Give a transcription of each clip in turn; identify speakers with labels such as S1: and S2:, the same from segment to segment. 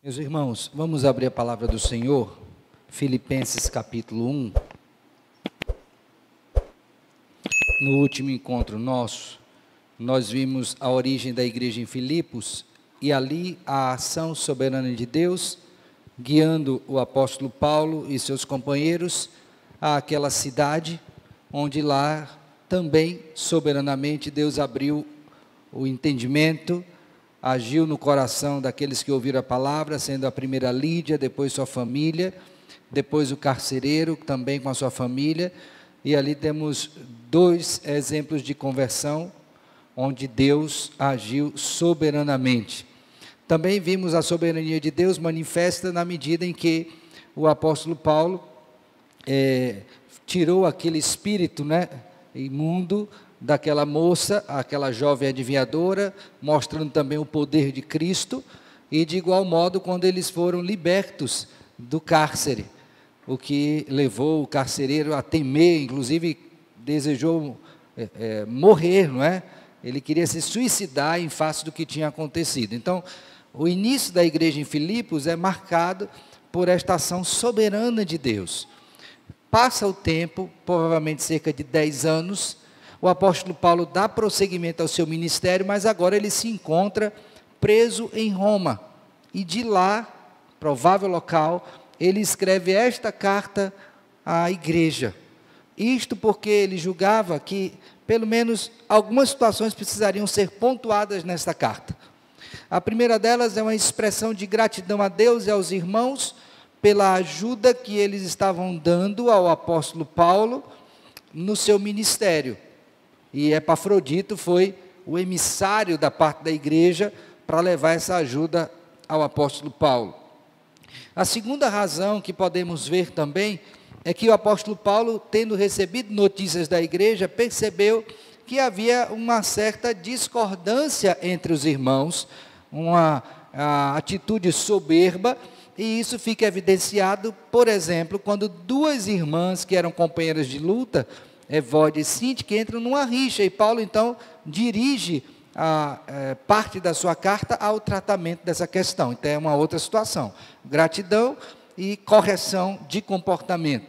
S1: Meus irmãos, vamos abrir a palavra do Senhor, Filipenses capítulo 1. No último encontro nosso, nós vimos a origem da igreja em Filipos e ali a ação soberana de Deus, guiando o apóstolo Paulo e seus companheiros àquela cidade, onde lá também, soberanamente, Deus abriu o entendimento, agiu no coração daqueles que ouviram a palavra, sendo a primeira Lídia, depois sua família, depois o carcereiro, também com a sua família, e ali temos dois exemplos de conversão, onde Deus agiu soberanamente. Também vimos a soberania de Deus manifesta na medida em que o apóstolo Paulo tirou aquele espírito, imundo, daquela moça, aquela jovem adivinhadora, mostrando também o poder de Cristo, e de igual modo quando eles foram libertos do cárcere, o que levou o carcereiro a temer, inclusive desejou morrer, não é? Ele queria se suicidar em face do que tinha acontecido. Então, o início da igreja em Filipos é marcado por esta ação soberana de Deus. Passa o tempo, provavelmente cerca de 10 anos, o apóstolo Paulo dá prosseguimento ao seu ministério, mas agora ele se encontra preso em Roma. E de lá, provável local, ele escreve esta carta à igreja. Isto porque ele julgava que, pelo menos, algumas situações precisariam ser pontuadas nesta carta. A primeira delas é uma expressão de gratidão a Deus e aos irmãos pela ajuda que eles estavam dando ao apóstolo Paulo no seu ministério. E Epafrodito foi o emissário da parte da igreja para levar essa ajuda ao apóstolo Paulo. A segunda razão que podemos ver também é que o apóstolo Paulo, tendo recebido notícias da igreja, percebeu que havia uma certa discordância entre os irmãos, uma atitude soberba, e isso fica evidenciado, por exemplo, quando duas irmãs que eram companheiras de luta, Evódia e Sinti, que entram numa rixa, e Paulo então dirige parte da sua carta ao tratamento dessa questão. Então é uma outra situação, gratidão e correção de comportamento.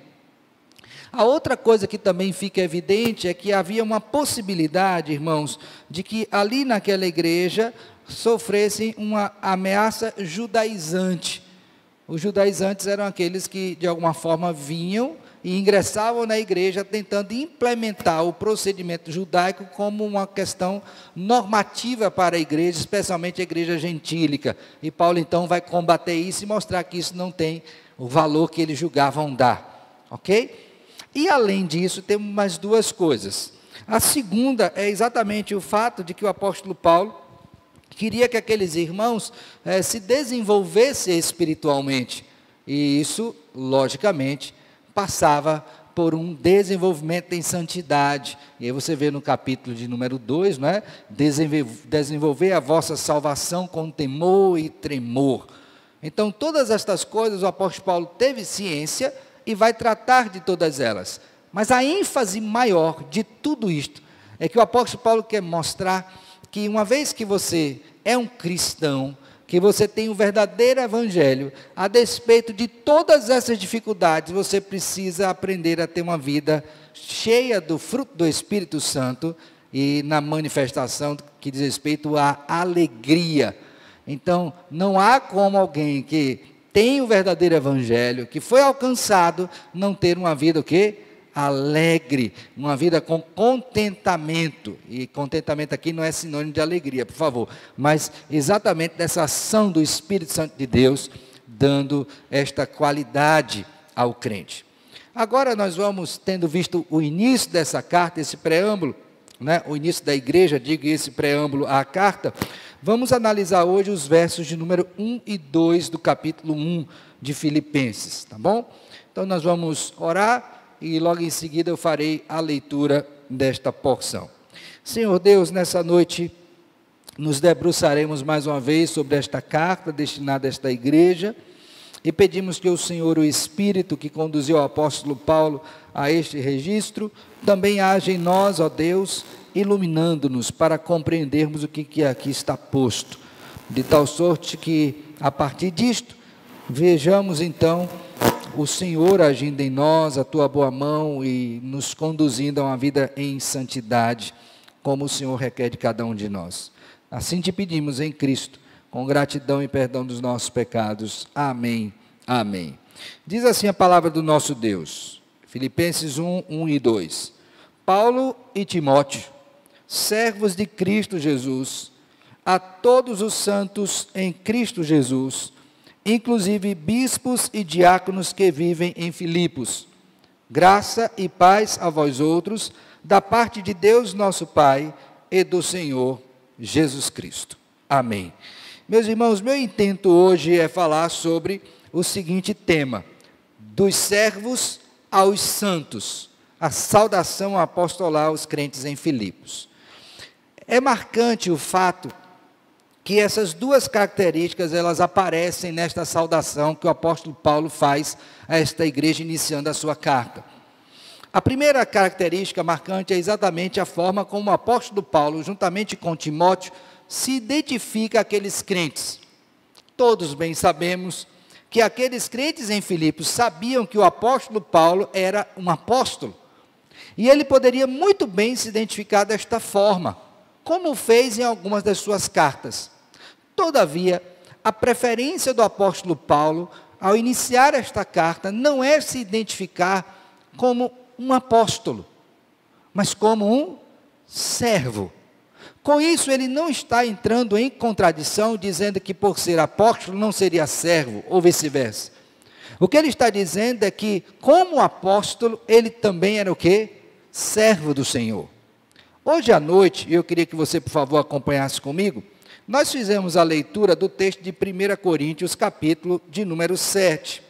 S1: A outra coisa que também fica evidente é que havia uma possibilidade, irmãos, de que ali naquela igreja sofressem uma ameaça judaizante. Os judaizantes eram aqueles que de alguma forma vinham e ingressavam na igreja tentando implementar o procedimento judaico como uma questão normativa para a igreja, especialmente a igreja gentílica. E Paulo então vai combater isso e mostrar que isso não tem o valor que eles julgavam dar. Ok? E além disso, temos mais duas coisas. A segunda é exatamente o fato de que o apóstolo Paulo queria que aqueles irmãos se desenvolvessem espiritualmente. E isso, logicamente, passava por um desenvolvimento em santidade. E aí você vê no capítulo de número 2, não é? Desenvolver a vossa salvação com temor e tremor. Então, todas estas coisas o apóstolo Paulo teve ciência e vai tratar de todas elas. Mas a ênfase maior de tudo isto é que o apóstolo Paulo quer mostrar que uma vez que você é um cristão, que você tem o verdadeiro evangelho, a despeito de todas essas dificuldades, você precisa aprender a ter uma vida cheia do fruto do Espírito Santo e na manifestação que diz respeito à alegria. Então, não há como alguém que tem o verdadeiro evangelho, que foi alcançado, não ter uma vida o quê? Alegre, uma vida com contentamento, e contentamento aqui não é sinônimo de alegria, por favor, mas exatamente dessa ação do Espírito Santo de Deus, dando esta qualidade ao crente. Agora nós vamos, tendo visto o início dessa carta, esse preâmbulo, o início da igreja, digo esse preâmbulo à carta, vamos analisar hoje os versos de número 1 e 2 do capítulo 1 de Filipenses, tá bom? Então nós vamos orar, e logo em seguida eu farei a leitura desta porção. Senhor Deus, nessa noite nos debruçaremos mais uma vez sobre esta carta destinada a esta igreja e pedimos que o Senhor, o Espírito que conduziu o apóstolo Paulo a este registro, também haja em nós, ó Deus, iluminando-nos para compreendermos o que aqui está posto. de tal sorte que, a partir disto, vejamos então o Senhor agindo em nós, a tua boa mão e nos conduzindo a uma vida em santidade, como o Senhor requer de cada um de nós. Assim te pedimos em Cristo, com gratidão e perdão dos nossos pecados. Amém. Amém. Diz assim a palavra do nosso Deus, Filipenses 1, 1 e 2. Paulo e Timóteo, servos de Cristo Jesus, a todos os santos em Cristo Jesus, inclusive bispos e diáconos que vivem em Filipos, graça e paz a vós outros, da parte de Deus nosso Pai e do Senhor Jesus Cristo. Amém. Meus irmãos, meu intento hoje é falar sobre o seguinte tema: dos servos aos santos, a saudação apostolar aos crentes em Filipos. É marcante o fato que essas duas características, elas aparecem nesta saudação que o apóstolo Paulo faz a esta igreja iniciando a sua carta. A primeira característica marcante é exatamente a forma como o apóstolo Paulo, juntamente com Timóteo, se identifica aqueles crentes. Todos bem sabemos que aqueles crentes em Filipos sabiam que o apóstolo Paulo era um apóstolo. E ele poderia muito bem se identificar desta forma, como fez em algumas das suas cartas. Todavia, a preferência do apóstolo Paulo, ao iniciar esta carta, não é se identificar como um apóstolo, mas como um servo. Com isso, ele não está entrando em contradição, dizendo que por ser apóstolo não seria servo, ou vice-versa. O que ele está dizendo é que, como apóstolo, ele também era o quê? Servo do Senhor. Hoje à noite, eu queria que você, por favor, acompanhasse comigo, nós fizemos a leitura do texto de 1 Coríntios, capítulo de número 7.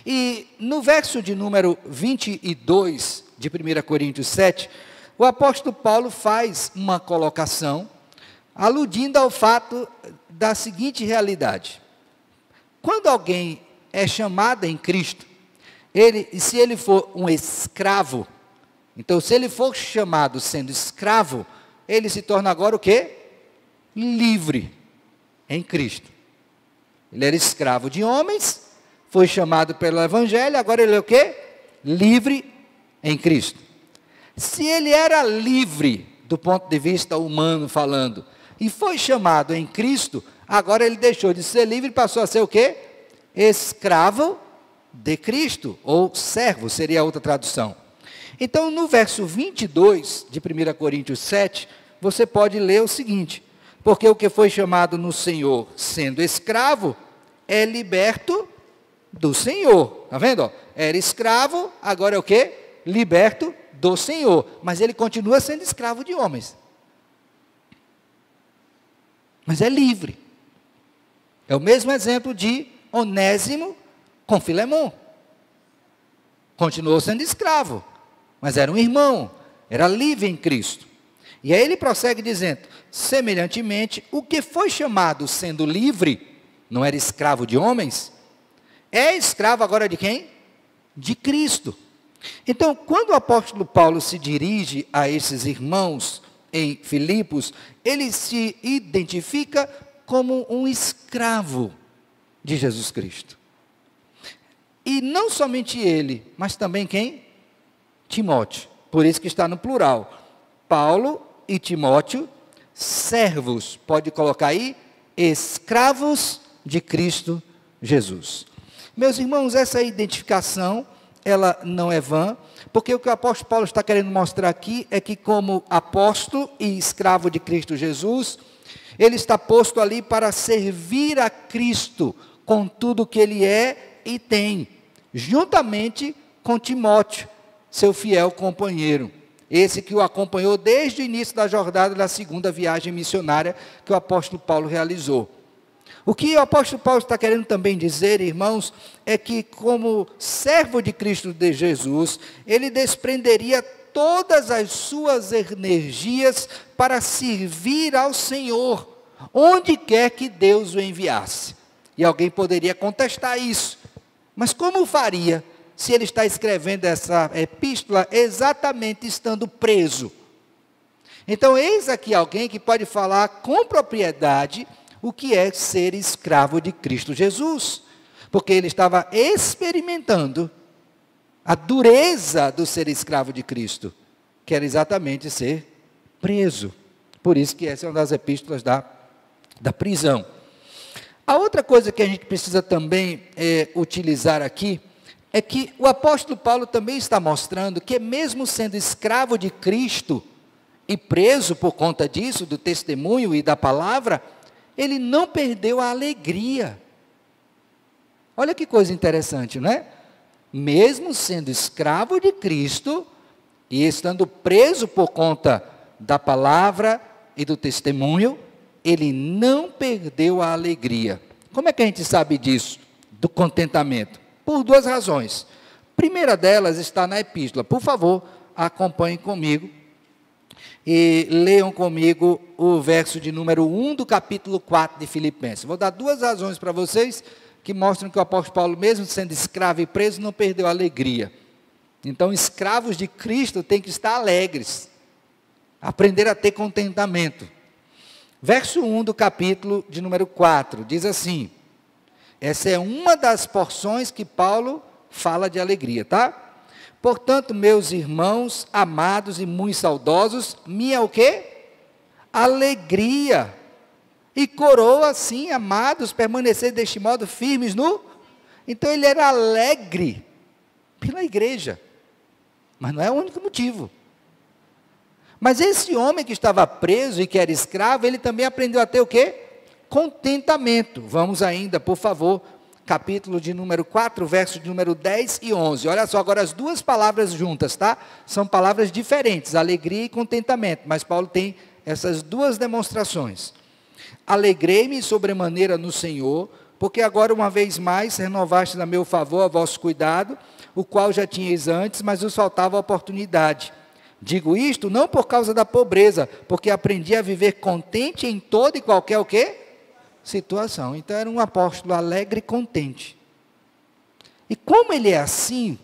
S1: E no verso de número 22 de 1 Coríntios 7, o apóstolo Paulo faz uma colocação, aludindo ao fato da seguinte realidade: quando alguém é chamado em Cristo, se ele for um escravo, então se ele for chamado sendo escravo, ele se torna agora o quê? Livre em Cristo. Ele era escravo de homens, foi chamado pelo Evangelho, agora ele é o quê? Livre em Cristo. Se ele era livre, do ponto de vista humano falando, e foi chamado em Cristo, agora ele deixou de ser livre e passou a ser o quê? Escravo de Cristo, ou servo, seria outra tradução. Então, no verso 22 de 1 Coríntios 7, você pode ler o seguinte: porque o que foi chamado no Senhor sendo escravo, é liberto do Senhor. Está vendo? Era escravo, agora é o quê? Liberto do Senhor. Mas ele continua sendo escravo de homens. Mas é livre. É o mesmo exemplo de Onésimo com Filemão. Continuou sendo escravo, mas era um irmão, era livre em Cristo. E aí ele prossegue dizendo: semelhantemente, o que foi chamado sendo livre, não era escravo de homens, é escravo agora de quem? De Cristo. Então, quando o apóstolo Paulo se dirige a esses irmãos em Filipos, ele se identifica como um escravo de Jesus Cristo. E não somente ele, mas também quem? Timóteo. Por isso que está no plural. Paulo e Timóteo, servos, pode colocar aí, escravos de Cristo Jesus. Meus irmãos, essa identificação, ela não é vã, porque o que o apóstolo Paulo está querendo mostrar aqui é que, como apóstolo e escravo de Cristo Jesus, ele está posto ali para servir a Cristo com tudo que ele é e tem, juntamente com Timóteo, seu fiel companheiro, esse que o acompanhou desde o início da jornada da segunda viagem missionária que o apóstolo Paulo realizou. O que o apóstolo Paulo está querendo também dizer, irmãos, é que como servo de Cristo de Jesus, ele desprenderia todas as suas energias para servir ao Senhor, onde quer que Deus o enviasse. E alguém poderia contestar isso, mas como faria se ele está escrevendo essa epístola exatamente estando preso? Então, eis aqui alguém que pode falar com propriedade o que é ser escravo de Cristo Jesus, porque ele estava experimentando a dureza do ser escravo de Cristo, que era exatamente ser preso. Por isso que essa é uma das epístolas da prisão. A outra coisa que a gente precisa também utilizar aqui, é que o apóstolo Paulo também está mostrando que mesmo sendo escravo de Cristo, e preso por conta disso, do testemunho e da palavra, ele não perdeu a alegria. Olha que coisa interessante, não é? Mesmo sendo escravo de Cristo, e estando preso por conta da palavra e do testemunho, ele não perdeu a alegria. Como é que a gente sabe disso? Do contentamento? Por duas razões. A primeira delas está na epístola. Por favor, acompanhem comigo e leiam comigo o verso de número 1 do capítulo 4 de Filipenses. Vou dar duas razões para vocês que mostram que o apóstolo Paulo, mesmo sendo escravo e preso, não perdeu a alegria. Então, escravos de Cristo têm que estar alegres, aprender a ter contentamento. Verso 1 do capítulo de número 4, diz assim, essa é uma das porções que Paulo fala de alegria, tá? Portanto, meus irmãos, amados e muito saudosos, minha o quê? Alegria. E coroa, sim, amados, permanecer deste modo firmes no... Então, ele era alegre pela igreja. Mas não é o único motivo. Mas esse homem que estava preso e que era escravo, ele também aprendeu a ter o quê? Contentamento. Vamos ainda, por favor, capítulo de número 4, verso de número 10 e 11. Olha só, agora as duas palavras juntas, tá? São palavras diferentes, alegria e contentamento. Mas Paulo tem essas duas demonstrações. Alegrei-me sobremaneira no Senhor, porque agora uma vez mais renovaste a meu favor a vosso cuidado, o qual já tinhais antes, mas vos faltava a oportunidade. Digo isto não por causa da pobreza, porque aprendi a viver contente em toda e qualquer o quê? Situação. Então era um apóstolo alegre e contente. E como ele é assim,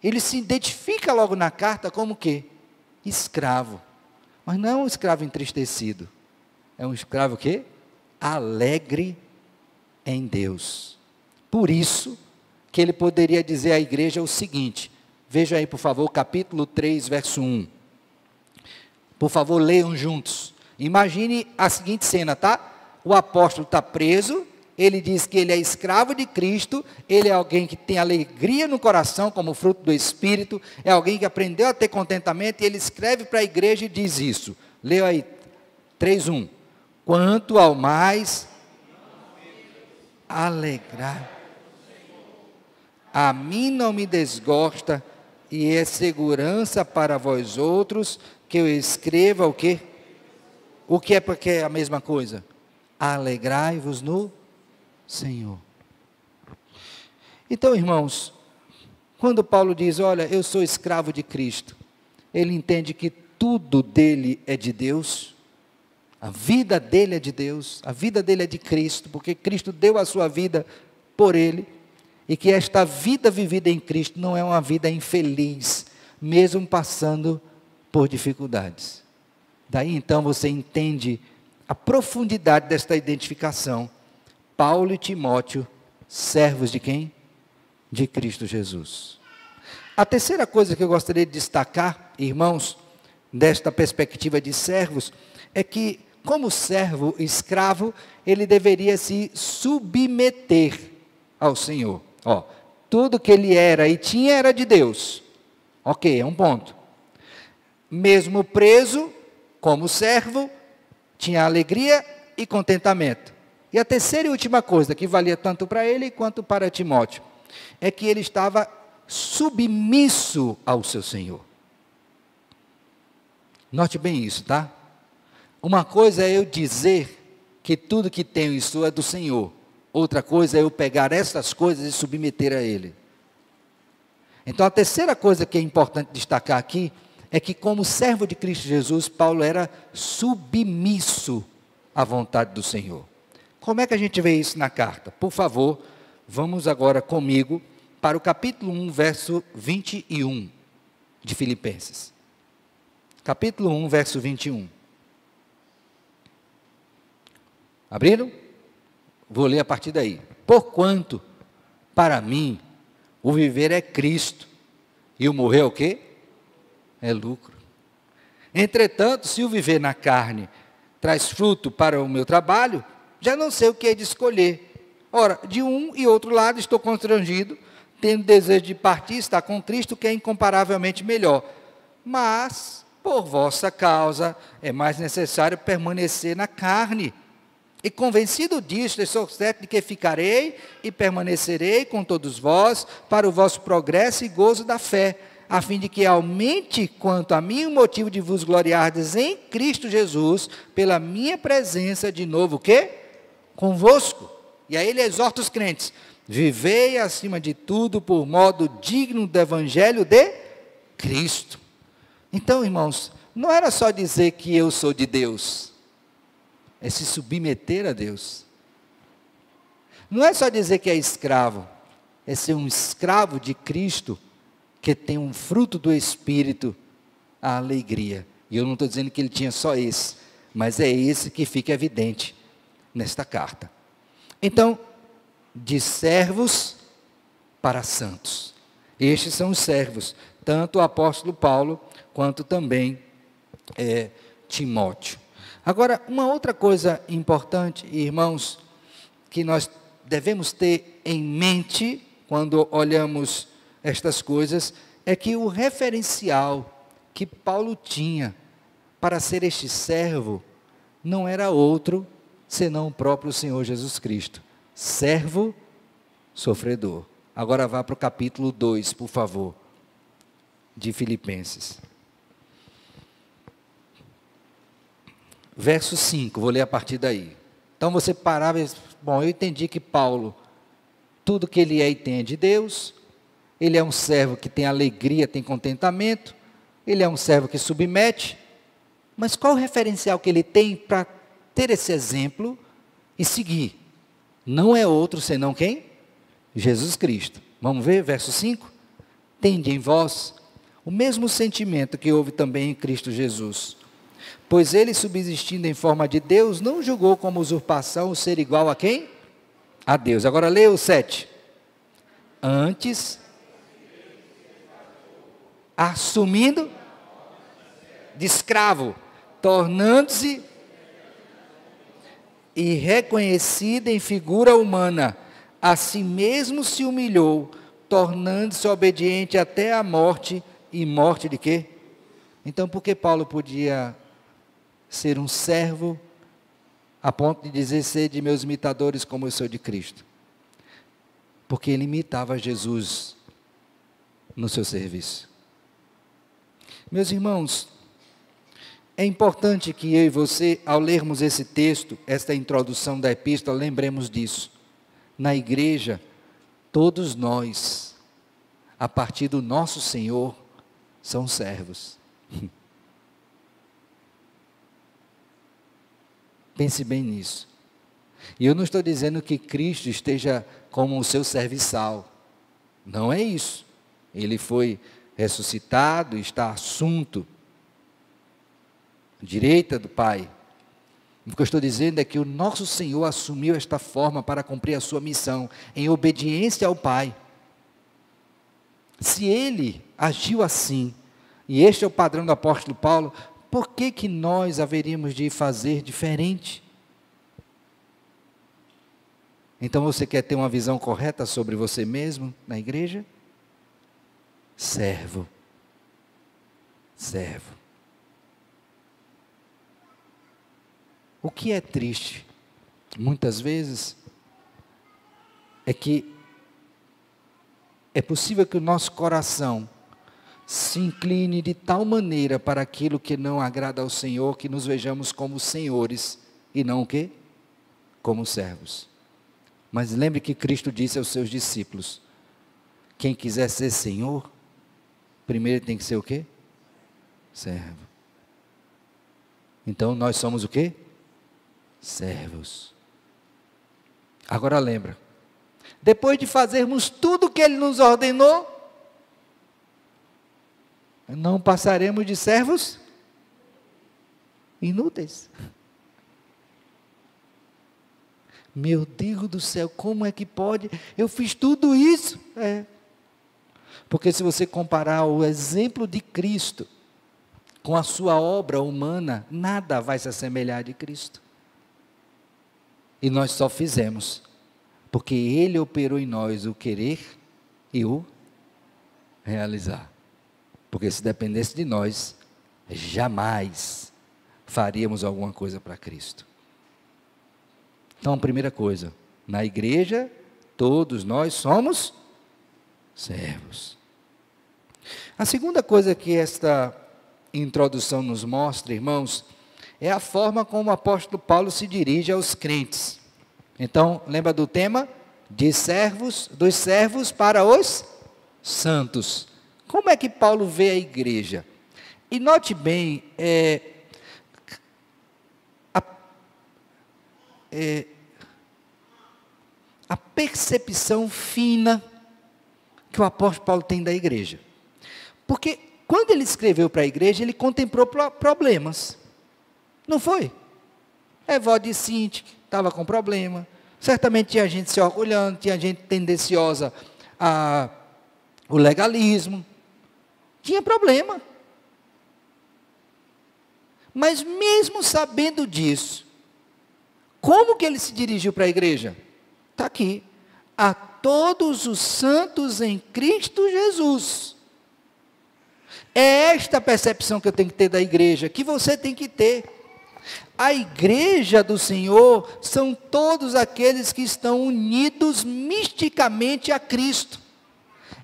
S1: ele se identifica logo na carta como o quê? Escravo. Mas não é um escravo entristecido. É um escravo o quê? Alegre em Deus. Por isso que ele poderia dizer à igreja o seguinte, veja aí por favor, capítulo 3, verso 1. Por favor, leiam juntos. Imagine a seguinte cena, tá? O apóstolo está preso, ele diz que ele é escravo de Cristo, ele é alguém que tem alegria no coração, como fruto do Espírito, é alguém que aprendeu a ter contentamento, e ele escreve para a igreja e diz isso. Leia aí, 3:1. Quanto ao mais alegrar, a mim não me desgosta, e é segurança para vós outros, que eu escreva o quê? O que é porque é a mesma coisa? Alegrai-vos no Senhor. Então, irmãos, quando Paulo diz, olha, eu sou escravo de Cristo, ele entende que tudo dele é de Deus, a vida dele é de Deus, a vida dele é de Cristo, porque Cristo deu a sua vida por ele, e que esta vida vivida em Cristo não é uma vida infeliz, mesmo passando por dificuldades. Daí então você entende a profundidade desta identificação. Paulo e Timóteo, servos de quem? De Cristo Jesus. A terceira coisa que eu gostaria de destacar, irmãos, desta perspectiva de servos, é que, como servo escravo, ele deveria se submeter ao Senhor. Ó, tudo que ele era e tinha era de Deus. Ok, é um ponto. Mesmo preso, como servo, tinha alegria e contentamento. E a terceira e última coisa, que valia tanto para ele quanto para Timóteo, é que ele estava submisso ao seu Senhor. Note bem isso, tá? Uma coisa é eu dizer que tudo que tenho e sou é do Senhor. Outra coisa é eu pegar essas coisas e submeter a Ele. Então, a terceira coisa que é importante destacar aqui, é que como servo de Cristo Jesus, Paulo era submisso à vontade do Senhor. Como é que a gente vê isso na carta? Por favor, vamos agora comigo para o capítulo 1, verso 21 de Filipenses. Capítulo 1, verso 21. Abriram? Vou ler a partir daí. Porquanto, para mim, o viver é Cristo, e o morrer é o quê? É lucro. Entretanto, se o viver na carne traz fruto para o meu trabalho, já não sei o que é de escolher. Ora, de um e outro lado estou constrangido, tendo desejo de partir, estar com Cristo, que é incomparavelmente melhor. Mas, por vossa causa, é mais necessário permanecer na carne. E convencido disto, estou certo de que ficarei e permanecerei com todos vós para o vosso progresso e gozo da fé, a fim de que aumente quanto a mim o motivo de vos gloriardes em Cristo Jesus, pela minha presença de novo, o quê? Convosco. E aí ele exorta os crentes: vivei acima de tudo por modo digno do evangelho de Cristo. Então, irmãos, não era só dizer que eu sou de Deus, é se submeter a Deus. Não é só dizer que é escravo, é ser um escravo de Cristo, que tem um fruto do Espírito, a alegria. E eu não estou dizendo que ele tinha só esse, mas é esse que fica evidente nesta carta. Então, de servos para santos. Estes são os servos, tanto o apóstolo Paulo, quanto também Timóteo. Agora, uma outra coisa importante, irmãos, que nós devemos ter em mente, quando olhamos estas coisas, é que o referencial que Paulo tinha para ser este servo, não era outro, senão o próprio Senhor Jesus Cristo. Servo sofredor. Agora vá para o capítulo 2, por favor, de Filipenses. Verso 5, vou ler a partir daí. Então você parava e, bom, eu entendi que Paulo, tudo que ele é e tem é de Deus, ele é um servo que tem alegria, tem contentamento, ele é um servo que submete, mas qual o referencial que ele tem para ter esse exemplo e seguir? Não é outro senão quem? Jesus Cristo. Vamos ver, verso 5? Tende em vós o mesmo sentimento que houve também em Cristo Jesus. Pois ele, subsistindo em forma de Deus, não julgou como usurpação o ser igual a quem? A Deus. Agora leia o 7. Antes, assumindo de escravo, tornando-se e reconhecido em figura humana, a si mesmo se humilhou, tornando-se obediente até a morte, e morte de quê? Então, por que Paulo podia ser um servo, a ponto de dizer: sede meus imitadores como eu sou de Cristo? Porque ele imitava Jesus no seu serviço. Meus irmãos, é importante que eu e você, ao lermos esse texto, esta introdução da epístola, lembremos disso. Na igreja, todos nós, a partir do nosso Senhor, são servos. Pense bem nisso. E eu não estou dizendo que Cristo esteja como o seu serviçal. Não é isso. Ele foi ressuscitado, está assunto à direita do Pai. O que eu estou dizendo é que o nosso Senhor assumiu esta forma para cumprir a sua missão, em obediência ao Pai. Se Ele agiu assim, e este é o padrão do apóstolo Paulo, por que que nós haveríamos de fazer diferente? Então você quer ter uma visão correta sobre você mesmo na igreja? Servo. Servo. O que é triste, muitas vezes, é que é possível que o nosso coração se incline de tal maneira para aquilo que não agrada ao Senhor, que nos vejamos como senhores e não o quê? Como servos. Mas lembre que Cristo disse aos seus discípulos: quem quiser ser senhor, primeiro tem que ser o quê? Servo. Então nós somos o quê? Servos. Agora lembra, depois de fazermos tudo o que Ele nos ordenou, não passaremos de servos inúteis. Meu Deus do céu, como é que pode? Eu fiz tudo isso. Porque se você comparar o exemplo de Cristo com a sua obra humana, nada vai se assemelhar de Cristo. E nós só fizemos, porque Ele operou em nós o querer e o realizar. Porque se dependesse de nós, jamais faríamos alguma coisa para Cristo. Então, primeira coisa, na igreja, todos nós somos servos. A segunda coisa que esta introdução nos mostra, irmãos, é a forma como o apóstolo Paulo se dirige aos crentes. Então, lembra do tema? Dos servos para os santos. Como é que Paulo vê a igreja? E note bem, a percepção fina que o apóstolo Paulo tem da igreja. Porque quando ele escreveu para a igreja, ele contemplou problemas. Não foi? Evódio e Sintique estava com problema. Certamente tinha gente se orgulhando, tinha gente tendenciosa ao legalismo. Tinha problema. Mas mesmo sabendo disso, como que ele se dirigiu para a igreja? Está aqui. A todos os santos em Cristo Jesus. É esta a percepção que eu tenho que ter da igreja, que você tem que ter. A igreja do Senhor são todos aqueles que estão unidos misticamente a Cristo.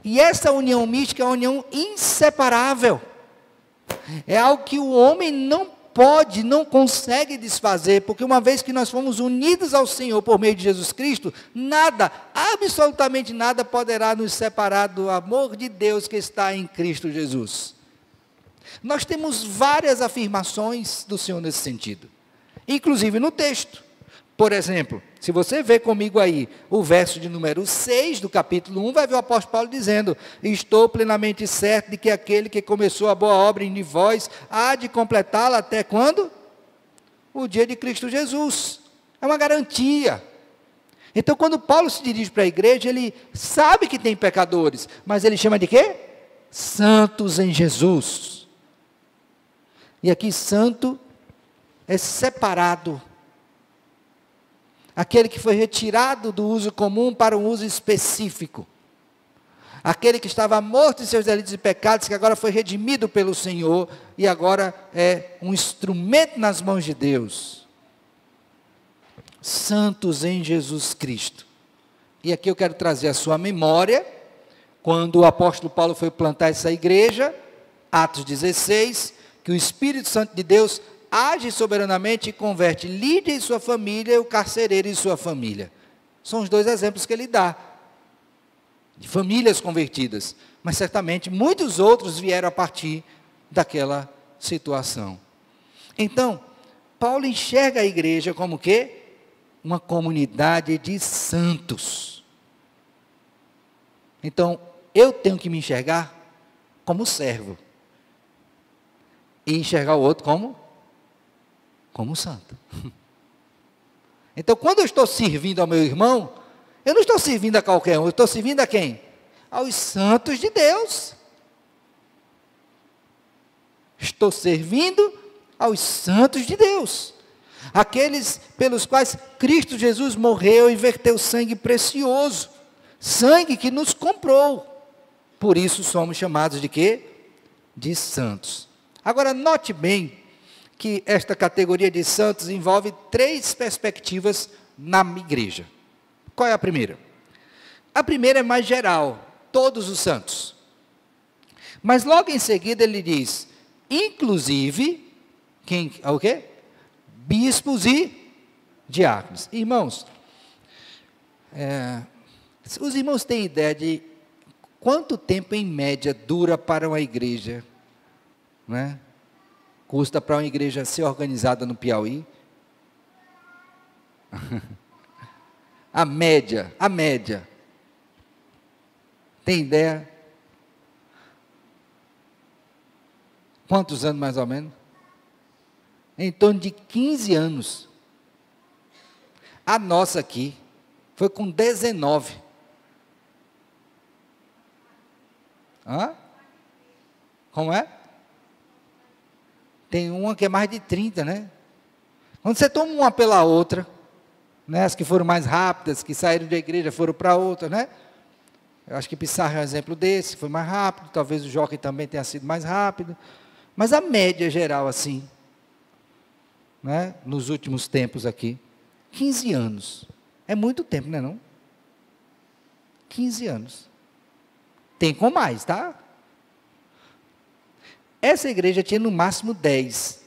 S1: E essa união mística é uma união inseparável. É algo que o homem não pode, não consegue desfazer, porque uma vez que nós fomos unidos ao Senhor por meio de Jesus Cristo, nada, absolutamente nada poderá nos separar do amor de Deus que está em Cristo Jesus. Nós temos várias afirmações do Senhor nesse sentido, inclusive no texto. Por exemplo, se você ver comigo aí o verso de número 6 do capítulo 1, vai ver o apóstolo Paulo dizendo: estou plenamente certo de que aquele que começou a boa obra em vós, há de completá-la até quando? O dia de Cristo Jesus. É uma garantia. Então, quando Paulo se dirige para a igreja, ele sabe que tem pecadores, mas ele chama de quê? Santos em Jesus. E aqui santo é separado. Aquele que foi retirado do uso comum para um uso específico. Aquele que estava morto em seus delitos e pecados, que agora foi redimido pelo Senhor, e agora é um instrumento nas mãos de Deus. Santos em Jesus Cristo. E aqui eu quero trazer a sua memória, quando o apóstolo Paulo foi plantar essa igreja, Atos 16, que o Espírito Santo de Deus age soberanamente e converte Lídia e sua família e o carcereiro e sua família. São os dois exemplos que ele dá, de famílias convertidas. Mas certamente muitos outros vieram a partir daquela situação. Então, Paulo enxerga a igreja como o quê? Uma comunidade de santos. Então, eu tenho que me enxergar como servo. E enxergar o outro como santo. Então, quando eu estou servindo ao meu irmão, eu não estou servindo a qualquer um, eu estou servindo a quem? Aos santos de Deus. Estou servindo aos santos de Deus. Aqueles pelos quais Cristo Jesus morreu e verteu sangue precioso. Sangue que nos comprou. Por isso somos chamados de quê? De santos. Agora, note bem que esta categoria de santos envolve três perspectivas na igreja. Qual é a primeira? A primeira é mais geral, todos os santos. Mas logo em seguida ele diz, inclusive, o quê? Bispos e diáconos. Irmãos, os irmãos têm ideia de quanto tempo em média dura para uma igreja, né? Custa para uma igreja ser organizada no Piauí? A média. Tem ideia? Quantos anos mais ou menos? Em torno de 15 anos. A nossa aqui foi com 19. Hã? Como é? Tem uma que é mais de 30, né? Quando você toma uma pela outra, né? As que foram mais rápidas, que saíram da igreja, foram para outra, né? Eu acho que Pissarra é um exemplo desse, foi mais rápido, talvez o Jockey também tenha sido mais rápido, mas a média geral, assim, né? Nos últimos tempos aqui, 15 anos. É muito tempo, não é não? 15 anos. Tem com mais, tá? Essa igreja tinha no máximo 10.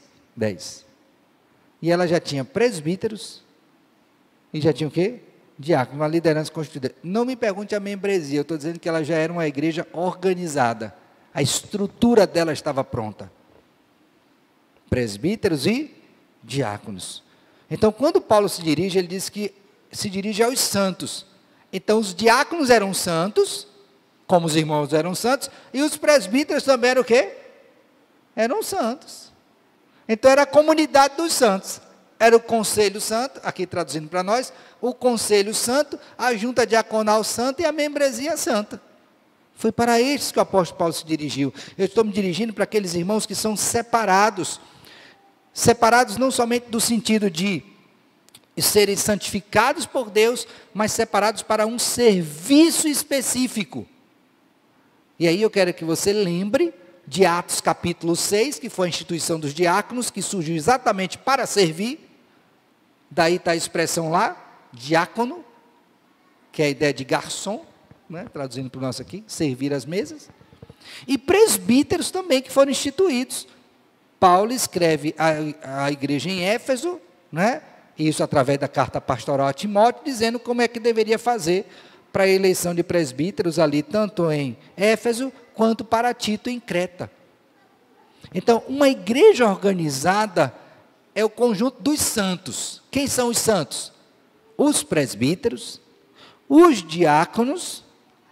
S1: E ela já tinha presbíteros e já tinha o quê? Diácono, uma liderança constituída. Não me pergunte a membresia, eu estou dizendo que ela já era uma igreja organizada. A estrutura dela estava pronta. Presbíteros e diáconos. Então, quando Paulo se dirige, ele diz que se dirige aos santos. Então, os diáconos eram santos, como os irmãos eram santos, e os presbíteros também eram o quê? Eram santos. Então, era a comunidade dos santos. Era o conselho santo, aqui traduzindo para nós, o conselho santo, a junta diaconal santa e a membresia santa. Foi para estes que o apóstolo Paulo se dirigiu. Eu estou me dirigindo para aqueles irmãos que são separados. Separados não somente do sentido de serem santificados por Deus, mas separados para um serviço específico. E aí eu quero que você lembre de Atos capítulo 6, que foi a instituição dos diáconos, que surgiu exatamente para servir. Daí está a expressão lá, diácono, que é a ideia de garçom, né, traduzindo para o nosso aqui, servir as mesas. E presbíteros também, que foram instituídos. Paulo escreve à igreja em Éfeso, né, isso através da carta pastoral a Timóteo, dizendo como é que deveria fazer para a eleição de presbíteros ali, tanto em Éfeso, quanto para Tito em Creta. Então, uma igreja organizada é o conjunto dos santos. Quem são os santos? Os presbíteros, os diáconos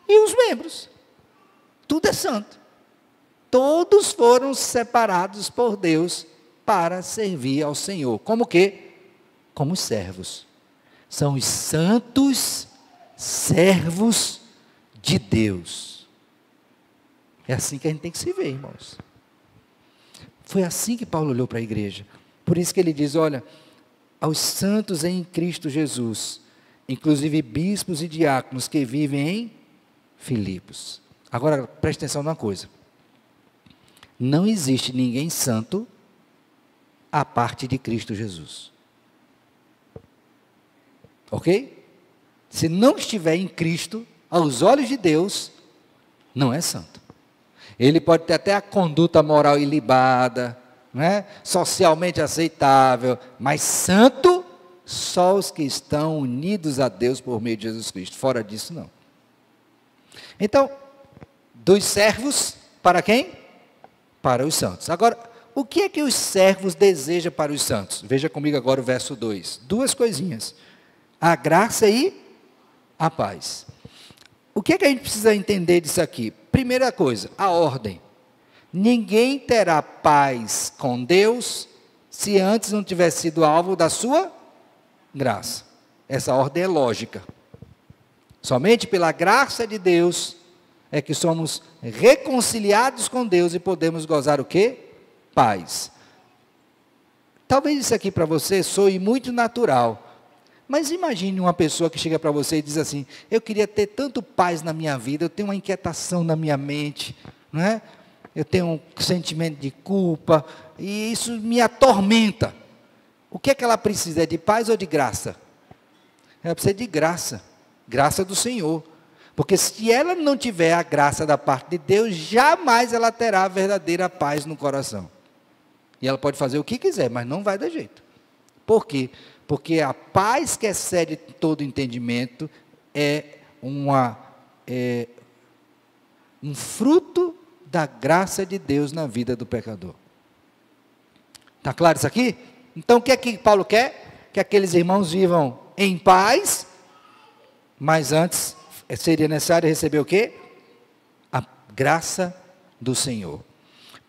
S1: e os membros. Tudo é santo. Todos foram separados por Deus para servir ao Senhor. Como quê? Como servos. São os santos servos de Deus. É assim que a gente tem que se ver, irmãos. Foi assim que Paulo olhou para a igreja. Por isso que ele diz, olha, aos santos em Cristo Jesus, inclusive bispos e diáconos que vivem em Filipos. Agora, preste atenção numa coisa. Não existe ninguém santo à parte de Cristo Jesus. Ok? Se não estiver em Cristo, aos olhos de Deus, não é santo. Ele pode ter até a conduta moral ilibada, né? Socialmente aceitável, mas santo, só os que estão unidos a Deus por meio de Jesus Cristo. Fora disso, não. Então, dos servos, para quem? Para os santos. Agora, o que é que os servos desejam para os santos? Veja comigo agora o verso 2. Duas coisinhas. A graça e a paz. O que é que a gente precisa entender disso aqui? Primeira coisa, a ordem. Ninguém terá paz com Deus se antes não tiver sido alvo da sua graça. Essa ordem é lógica. Somente pela graça de Deus é que somos reconciliados com Deus e podemos gozar o quê? Paz. Talvez isso aqui para você soe muito natural. Mas imagine uma pessoa que chega para você e diz assim, eu queria ter tanto paz na minha vida, eu tenho uma inquietação na minha mente, não é? Eu tenho um sentimento de culpa, e isso me atormenta. O que é que ela precisa? É de paz ou de graça? Ela precisa de graça, graça do Senhor. Porque se ela não tiver a graça da parte de Deus, jamais ela terá a verdadeira paz no coração. E ela pode fazer o que quiser, mas não vai dar jeito. Por quê? Porque a paz que excede todo entendimento é um fruto da graça de Deus na vida do pecador. Está claro isso aqui? Então o que é que Paulo quer? Que aqueles irmãos vivam em paz, mas antes seria necessário receber o quê? A graça do Senhor.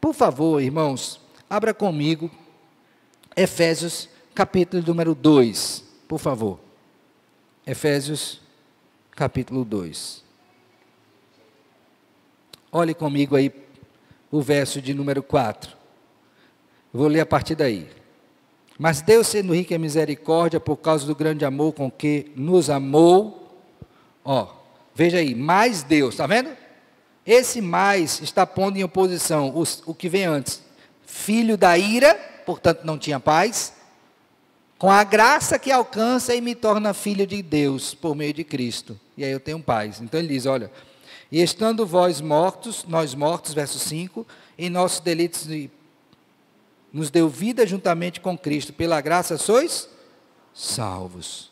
S1: Por favor, irmãos, abra comigo Efésios capítulo número 2, por favor. Efésios, capítulo 2. Olhe comigo aí o verso de número 4. Vou ler a partir daí. Mas Deus, sendo rico em misericórdia, por causa do grande amor com que nos amou, veja aí, mais Deus, está vendo? Esse mais está pondo em oposição o que vem antes. Filho da ira, portanto não tinha paz, com a graça que alcança e me torna filho de Deus, por meio de Cristo. E aí eu tenho paz. Então ele diz, olha, e estando nós mortos, verso 5, em nossos delitos nos deu vida juntamente com Cristo, pela graça sois salvos.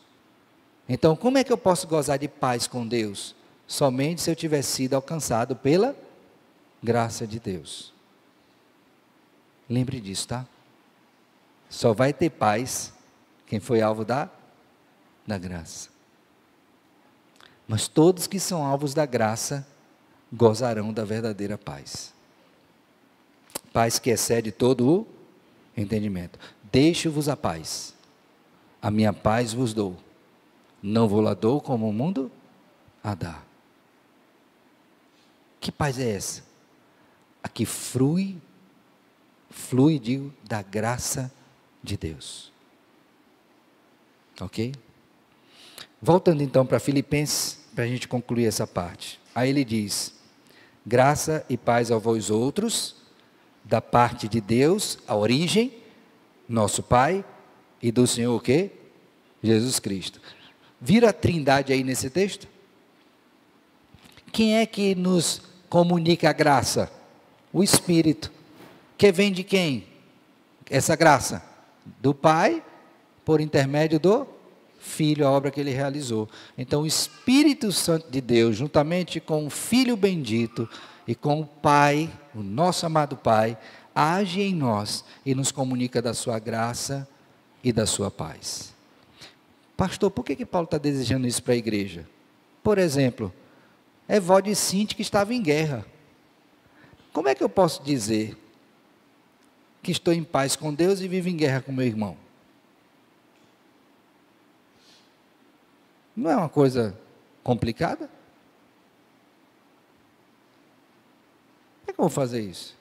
S1: Então, como é que eu posso gozar de paz com Deus? Somente se eu tiver sido alcançado pela graça de Deus. Lembre disso, tá? Só vai ter paz quem foi alvo da graça. Mas todos que são alvos da graça gozarão da verdadeira paz. Paz que excede todo o entendimento. Deixo-vos a paz. A minha paz vos dou. Não vou lá dou como o mundo a dá. Que paz é essa? A que flui, digo, da graça de Deus. Ok? Voltando então para Filipenses, para a gente concluir essa parte. Aí ele diz, graça e paz a vós outros, da parte de Deus, a origem, nosso Pai, e do Senhor o quê? Jesus Cristo. Vira a trindade aí nesse texto? Quem é que nos comunica a graça? O Espírito. Que vem de quem? Essa graça? Do Pai, por intermédio do Filho, a obra que ele realizou. Então o Espírito Santo de Deus, juntamente com o Filho bendito e com o Pai, o nosso amado Pai, age em nós e nos comunica da sua graça e da sua paz. Pastor, por que Paulo está desejando isso para a igreja? Por exemplo, Evódio e Sinti que estavam em guerra. Como é que eu posso dizer que estou em paz com Deus e vivo em guerra com meu irmão? Não é uma coisa complicada? Como é que eu vou fazer isso?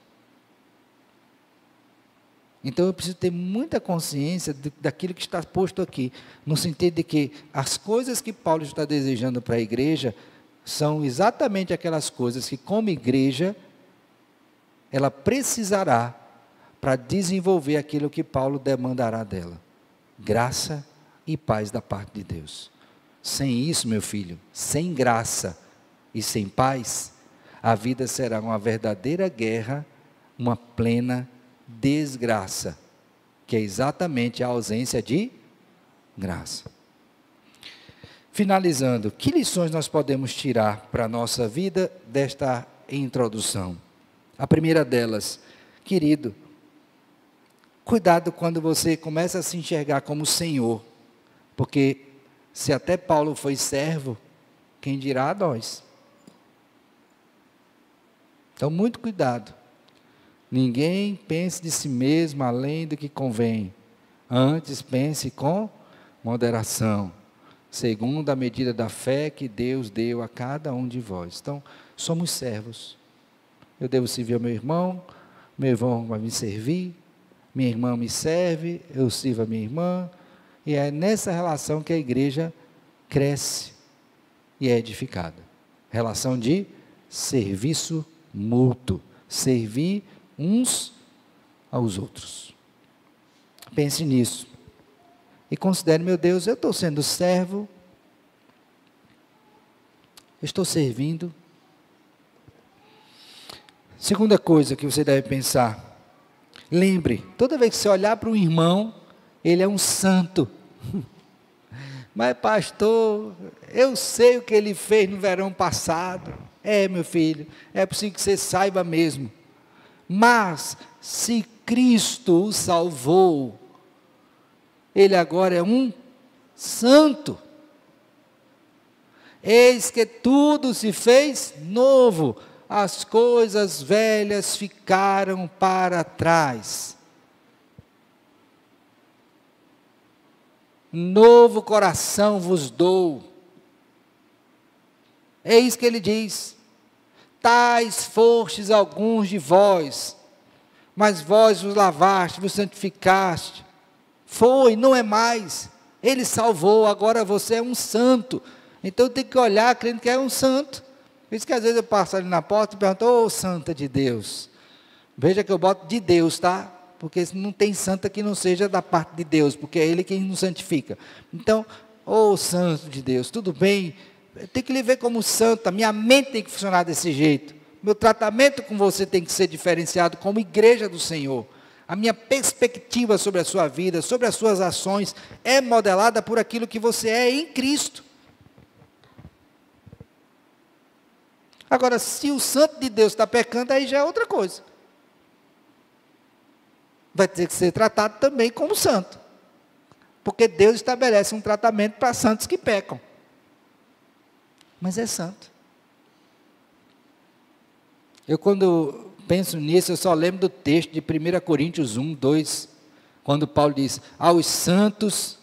S1: Então eu preciso ter muita consciência daquilo que está posto aqui, no sentido de que as coisas que Paulo está desejando para a igreja são exatamente aquelas coisas que, como igreja, ela precisará para desenvolver aquilo que Paulo demandará dela: graça e paz da parte de Deus. Sem isso, meu filho, sem graça e sem paz, a vida será uma verdadeira guerra, uma plena desgraça, que é exatamente a ausência de graça. Finalizando, que lições nós podemos tirar para a nossa vida desta introdução? A primeira delas, querido, cuidado quando você começa a se enxergar como Senhor, porque se até Paulo foi servo, quem dirá a nós? Então, muito cuidado. Ninguém pense de si mesmo além do que convém. Antes, pense com moderação, segundo a medida da fé que Deus deu a cada um de vós. Então, somos servos. Eu devo servir ao meu irmão vai me servir, minha irmã me serve, eu sirvo a minha irmã, e é nessa relação que a igreja cresce e é edificada. Relação de serviço mútuo, servir uns aos outros. Pense nisso. E considere, meu Deus, eu estou sendo servo, estou servindo. Segunda coisa que você deve pensar, lembre, toda vez que você olhar para um irmão, ele é um santo. Mas pastor, eu sei o que ele fez no verão passado. É, meu filho, é preciso que você saiba mesmo. Mas, se Cristo o salvou, ele agora é um santo. Eis que tudo se fez novo, as coisas velhas ficaram para trás. novo coração vos dou. É isso que ele diz. Tais fostes alguns de vós, mas vós vos lavaste, vos santificaste. Foi, não é mais. Ele salvou, agora você é um santo. Então tem que olhar crendo que é um santo. Por isso que às vezes eu passo ali na porta e pergunto: ô santa de Deus. Veja que eu boto de Deus, tá? Porque não tem santa que não seja da parte de Deus, porque é Ele quem nos santifica. Então, ô santo de Deus, tudo bem, eu tenho que lhe ver como santa, minha mente tem que funcionar desse jeito. Meu tratamento com você tem que ser diferenciado como igreja do Senhor. A minha perspectiva sobre a sua vida, sobre as suas ações, é modelada por aquilo que você é em Cristo. Agora, se o santo de Deus está pecando, aí já é outra coisa. Vai ter que ser tratado também como santo. Porque Deus estabelece um tratamento para santos que pecam. Mas é santo. Eu, quando penso nisso, eu só lembro do texto de 1 Coríntios 1, 2, quando Paulo diz: aos santos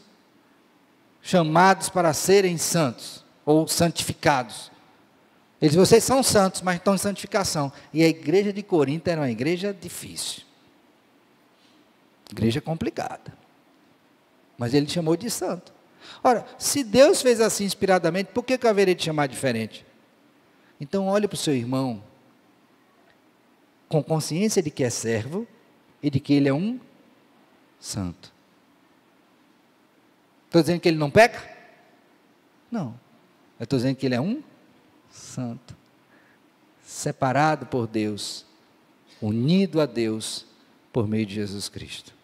S1: chamados para serem santos, ou santificados. Ele diz: vocês são santos, mas estão em santificação. E a igreja de Corinto era uma igreja difícil. Igreja complicada. Mas ele chamou de santo. Ora, se Deus fez assim inspiradamente, por que eu haveria de chamar diferente? Então olhe para o seu irmão com consciência de que é servo e de que ele é um santo. Estou dizendo que ele não peca? Não. Eu estou dizendo que ele é um santo. Separado por Deus, unido a Deus por meio de Jesus Cristo.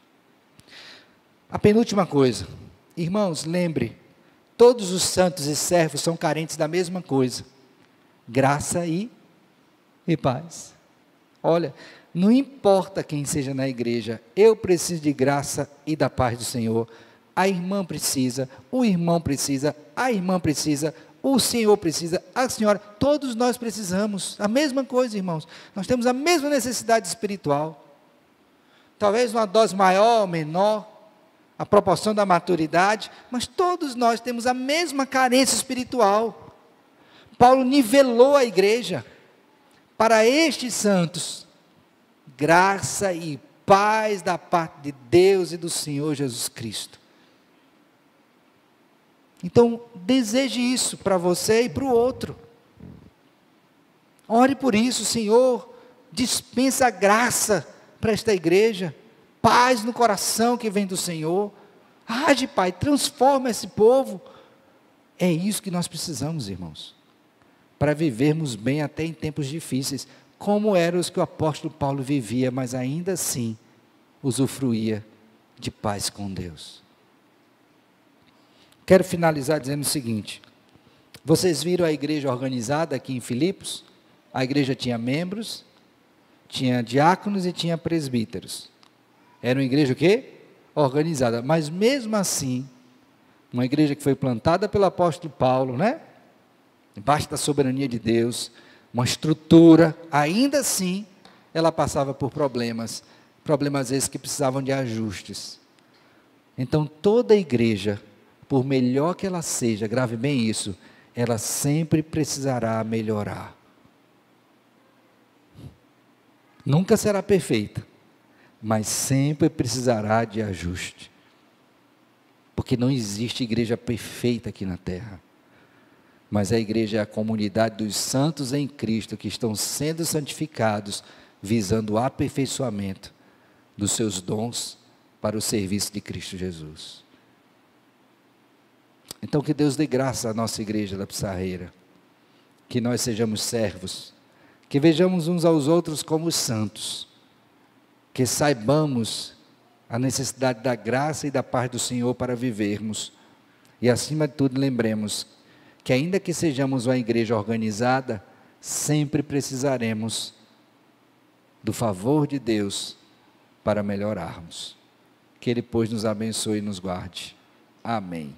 S1: A penúltima coisa, irmãos, lembre, todos os santos e servos são carentes da mesma coisa: graça e paz. Olha, não importa quem seja na igreja, eu preciso de graça e da paz do Senhor. A irmã precisa, o irmão precisa, a irmã precisa, o Senhor precisa, a senhora, todos nós precisamos, a mesma coisa, irmãos. Nós temos a mesma necessidade espiritual. Talvez uma dose maior ou menor, a proporção da maturidade, mas todos nós temos a mesma carência espiritual. Paulo nivelou a igreja. Para estes santos, graça e paz da parte de Deus e do Senhor Jesus Cristo. Então, deseje isso para você e para o outro. Ore por isso: Senhor, dispensa a graça para esta igreja, paz no coração que vem do Senhor. Age, Pai, transforma esse povo. É isso que nós precisamos, irmãos, para vivermos bem até em tempos difíceis, como eram os que o apóstolo Paulo vivia, mas ainda assim usufruía de paz com Deus. Quero finalizar dizendo o seguinte: vocês viram a igreja organizada aqui em Filipos? A igreja tinha membros, tinha diáconos e tinha presbíteros. Era uma igreja o quê? Organizada. Mas mesmo assim, uma igreja que foi plantada pelo apóstolo Paulo, né? Debaixo da soberania de Deus, uma estrutura, ainda assim, ela passava por problemas esses que precisavam de ajustes. Então, toda igreja, por melhor que ela seja, grave bem isso, ela sempre precisará melhorar. Nunca será perfeita, mas sempre precisará de ajuste. Porque não existe igreja perfeita aqui na terra. Mas a igreja é a comunidade dos santos em Cristo que estão sendo santificados, visando o aperfeiçoamento dos seus dons para o serviço de Cristo Jesus. Então que Deus dê graça à nossa igreja da Pissarreira, que nós sejamos servos, que vejamos uns aos outros como santos, que saibamos a necessidade da graça e da paz do Senhor para vivermos, e acima de tudo lembremos que ainda que sejamos uma igreja organizada, sempre precisaremos do favor de Deus para melhorarmos. Que Ele, pois, nos abençoe e nos guarde. Amém.